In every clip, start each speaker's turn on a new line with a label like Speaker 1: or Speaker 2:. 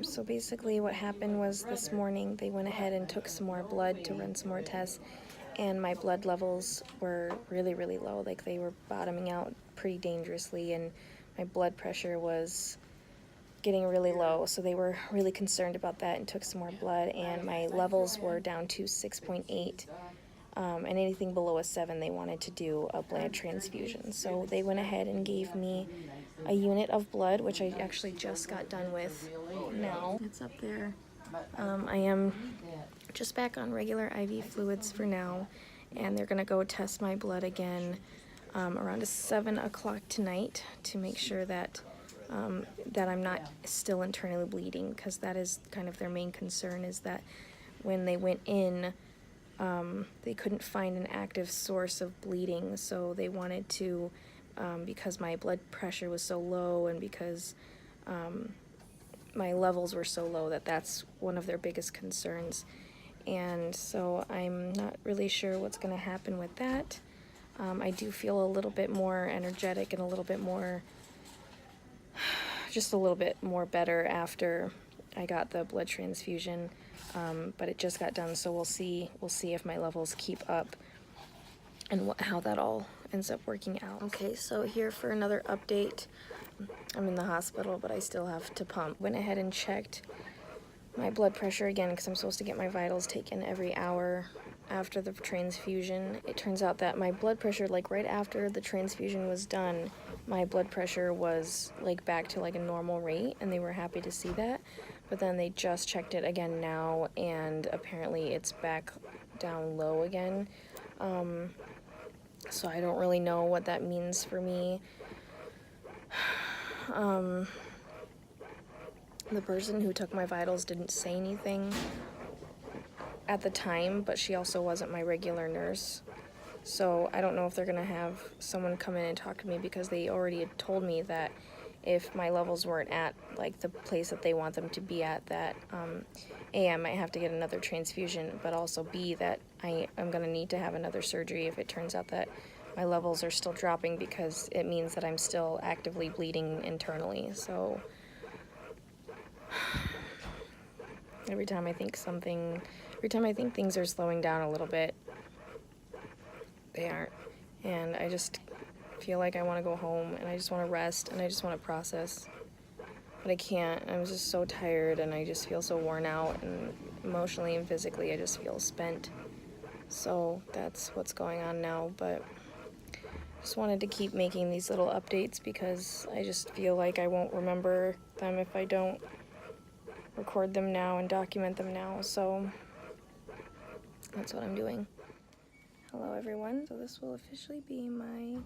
Speaker 1: So basically what happened was this morning they went ahead and took some more blood to run some more tests, and my blood levels were really, really low. Like, they were bottoming out pretty dangerously, and my blood pressure was getting really low, so they were really concerned about that and took some more blood, and my levels were down to 6.8, and anything below a 7 they wanted to do a blood transfusion. So they went ahead and gave me a unit of blood, which I actually just got done with now. It's up there. I am just back on regular IV fluids for now, and they're gonna go test my blood again around 7 o'clock tonight to make sure that that I'm not still internally bleeding, because that is kind of their main concern, is that when they went in, they couldn't find an active source of bleeding, so they wanted to, because my blood pressure was so low and because my levels were so low, that's one of their biggest concerns. And so I'm not really sure what's going to happen with that. I do feel a little bit more energetic and a little bit more, just a little bit more better after I got the blood transfusion, but it just got done, so we'll see if my levels keep up and how that all ends up working out. Okay, so here for another update. I'm in the hospital, but I still have to pump. Went ahead and checked my blood pressure again, because I'm supposed to get my vitals taken every hour after the transfusion. It turns out that my blood pressure, like right after the transfusion was done, my blood pressure was like back to like a normal rate, and they were happy to see that. But then they just checked it again now, and apparently it's back down low again. So I don't really know what that means for me. The person who took my vitals didn't say anything at the time, but she also wasn't my regular nurse. So I don't know if they're gonna have someone come in and talk to me, because they already had told me that if my levels weren't at like the place that they want them to be at, that A, I might have to get another transfusion, but also B, that I'm gonna need to have another surgery if it turns out that my levels are still dropping, because it means that I'm still actively bleeding internally. So every time I think things are slowing down a little bit, they aren't. And I just feel like I want to go home, and I just want to rest, and I just want to process. But I can't. I'm just so tired, and I just feel so worn out, and emotionally and physically I just feel spent. So that's what's going on now, but I just wanted to keep making these little updates, because I just feel like I won't remember them if I don't record them now and document them now, so that's what I'm doing. Hello everyone. So this will officially be my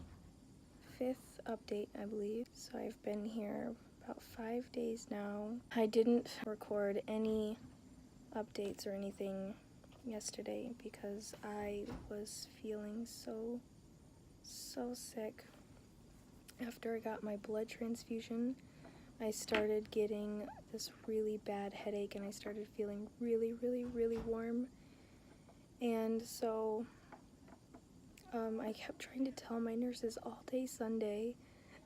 Speaker 1: 5th update, I believe. So I've been here about 5 days now. I didn't record any updates or anything yesterday because I was feeling so sick. After I got my blood transfusion, I started getting this really bad headache, and I started feeling really, really, really warm. And so I kept trying to tell my nurses all day Sunday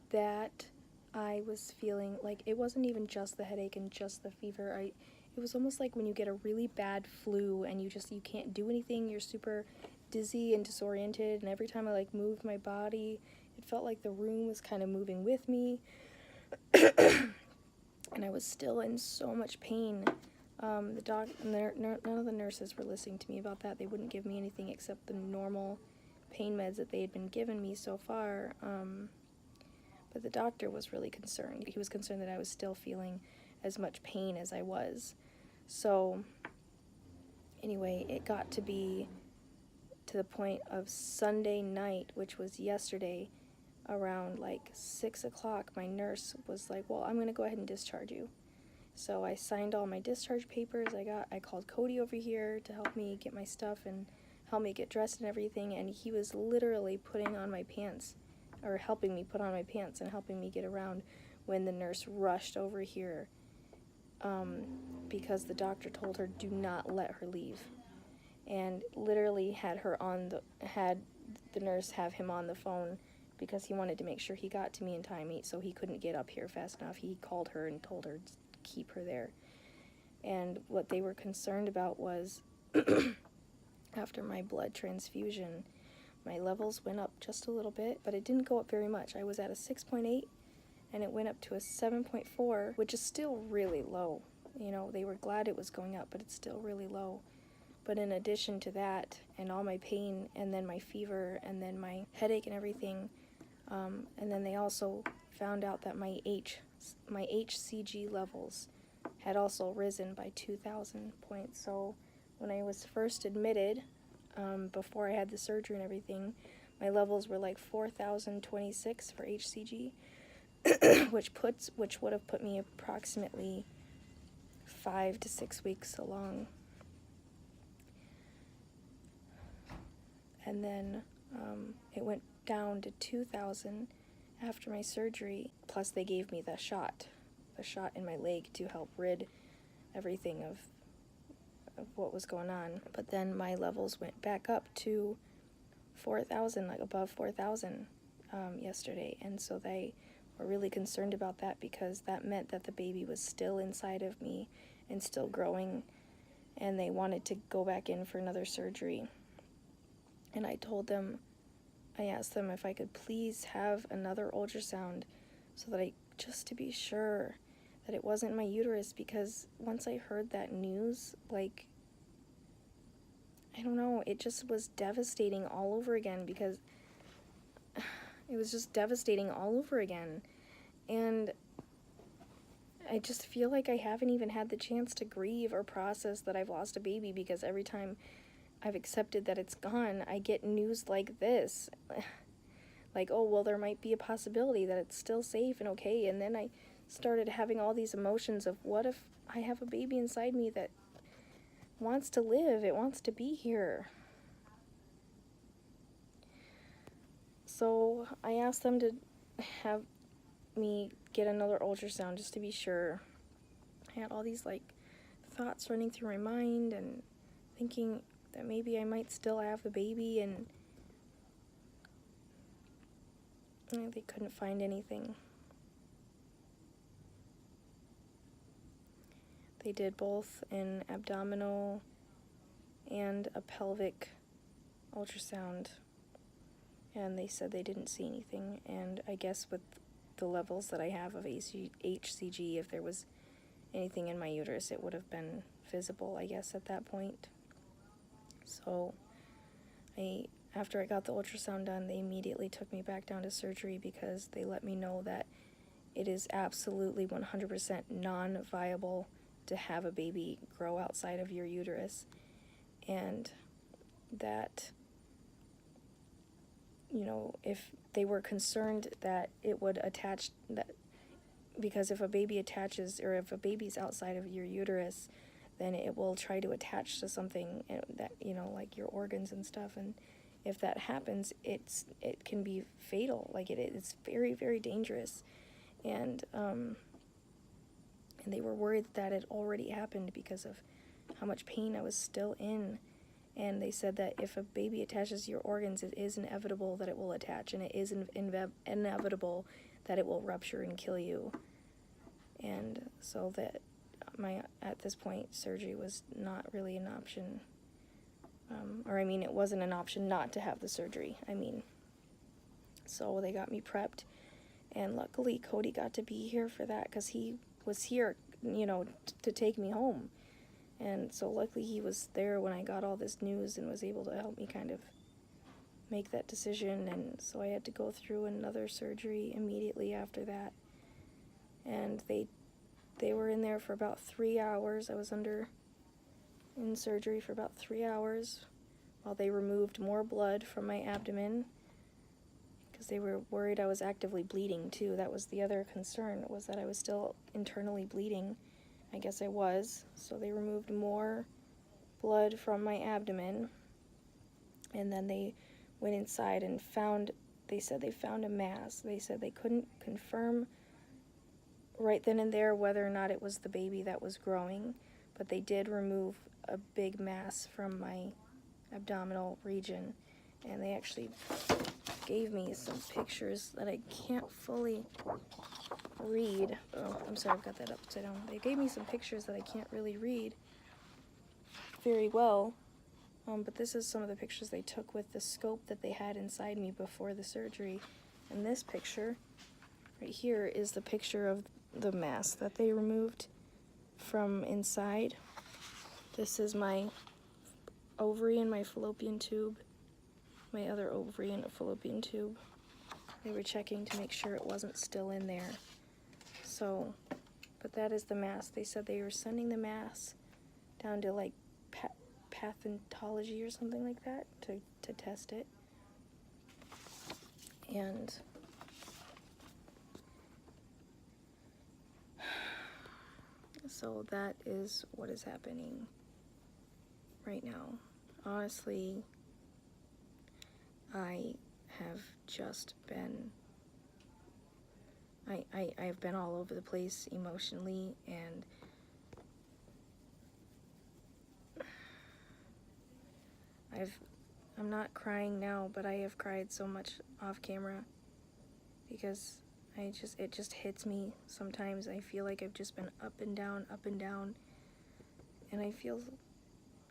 Speaker 1: that I was feeling like it wasn't even just the headache and just the fever. It was almost like when you get a really bad flu and you can't do anything, you're super dizzy and disoriented, and every time I like moved my body, it felt like the room was kind of moving with me. And I was still in so much pain. None of the nurses were listening to me about that. They wouldn't give me anything except the normal pain meds that they had been giving me so far. But the doctor was really concerned. He was concerned that I was still feeling as much pain as I was. So anyway, it got to be to the point of Sunday night, which was yesterday, around like 6 o'clock, my nurse was like, well, I'm going to go ahead and discharge you. So I signed all my discharge papers. I called Cody over here to help me get my stuff and help me get dressed and everything, and he was literally putting on my pants, or helping me put on my pants and helping me get around, when the nurse rushed over here, because the doctor told her, do not let her leave, and literally had the nurse have him on the phone, because he wanted to make sure he got to me in time, so he couldn't get up here fast enough. He called her and told her to keep her there. And what they were concerned about was after my blood transfusion, my levels went up just a little bit, but it didn't go up very much. I was at a 6.8 and it went up to a 7.4, which is still really low. You know, they were glad it was going up, but it's still really low. But in addition to that, and all my pain, and then my fever, and then my headache and everything, and then they also found out that my HCG levels had also risen by 2,000 points. So when I was first admitted, before I had the surgery and everything, my levels were like 4,026 for HCG, which would have put me approximately 5 to 6 weeks along. And then it went down to 2,000 after my surgery. Plus they gave me the shot in my leg to help rid everything of what was going on. But then my levels went back up to 4,000, like above 4,000 yesterday. And so they were really concerned about that, because that meant that the baby was still inside of me and still growing, and they wanted to go back in for another surgery. And I asked them if I could please have another ultrasound so that just to be sure that it wasn't my uterus, because once I heard that news, like, I don't know, it just was devastating all over again, because it was just devastating all over again. And I just feel like I haven't even had the chance to grieve or process that I've lost a baby, because every time I've accepted that it's gone, I get news like this. Like, oh, well, there might be a possibility that it's still safe and okay. And then I started having all these emotions of, what if I have a baby inside me that wants to live, it wants to be here. So I asked them to have me get another ultrasound just to be sure. I had all these like thoughts running through my mind and thinking that maybe I might still have the baby, and they couldn't find anything. They did both an abdominal and a pelvic ultrasound, and they said they didn't see anything. And I guess with the levels that I have of HCG, if there was anything in my uterus, it would have been visible, I guess, at that point. So after I got the ultrasound done, they immediately took me back down to surgery, because they let me know that it is absolutely 100% non-viable to have a baby grow outside of your uterus, and that, you know, if they were concerned that it would attach, that because if a baby attaches, or if a baby's outside of your uterus, then it will try to attach to something that, you know, like your organs and stuff. And if that happens, it can be fatal. Like it's very, very dangerous. And they were worried that it already happened because of how much pain I was still in. And they said that if a baby attaches to your organs, it is inevitable that it will attach, and it is inevitable that it will rupture and kill you. And so that at this point, surgery was not really an option. It wasn't an option not to have the surgery. So they got me prepped, and luckily Cody got to be here for that, because he was here, you know, to take me home. And so luckily he was there when I got all this news and was able to help me kind of make that decision. And so I had to go through another surgery immediately after that. And they were in there for about 3 hours. I was in surgery for about 3 hours while they removed more blood from my abdomen, because they were worried I was actively bleeding too. That was the other concern, was that I was still internally bleeding. I guess I was. So they removed more blood from my abdomen, and then they went inside and they said they found a mass. They said they couldn't confirm right then and there whether or not it was the baby that was growing, but they did remove a big mass from my abdominal region. And they actually gave me some pictures that I can't fully read. Oh, I'm sorry, I've got that upside down. They gave me some pictures that I can't really read very well. But this is some of the pictures they took with the scope that they had inside me before the surgery. And this picture right here is the picture of the mass that they removed from inside. This is my ovary and my fallopian tube, my other ovary and a fallopian tube. They were checking to make sure it wasn't still in there. So, but that is the mass. They said they were sending the mass down to like pathology or something like that to test it. And so that is what is happening right now. Honestly, I have just been, I've been all over the place emotionally, and I'm not crying now, but I have cried so much off camera because it just hits me sometimes. I feel like I've just been up and down, and I feel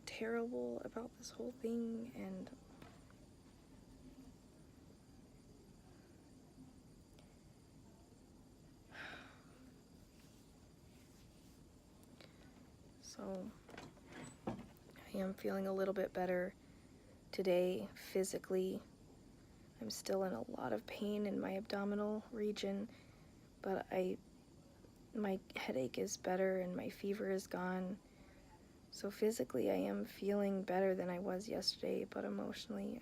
Speaker 1: terrible about this whole thing, and so I am feeling a little bit better today physically. I'm still in a lot of pain in my abdominal region, but my headache is better and my fever is gone. So physically I am feeling better than I was yesterday, but emotionally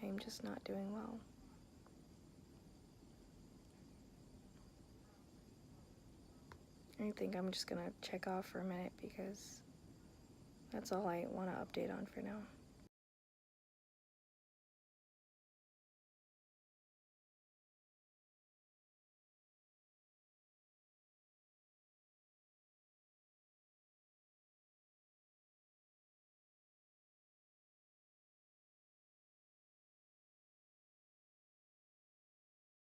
Speaker 1: I'm just not doing well. I think I'm just gonna check off for a minute because that's all I want to update on for now.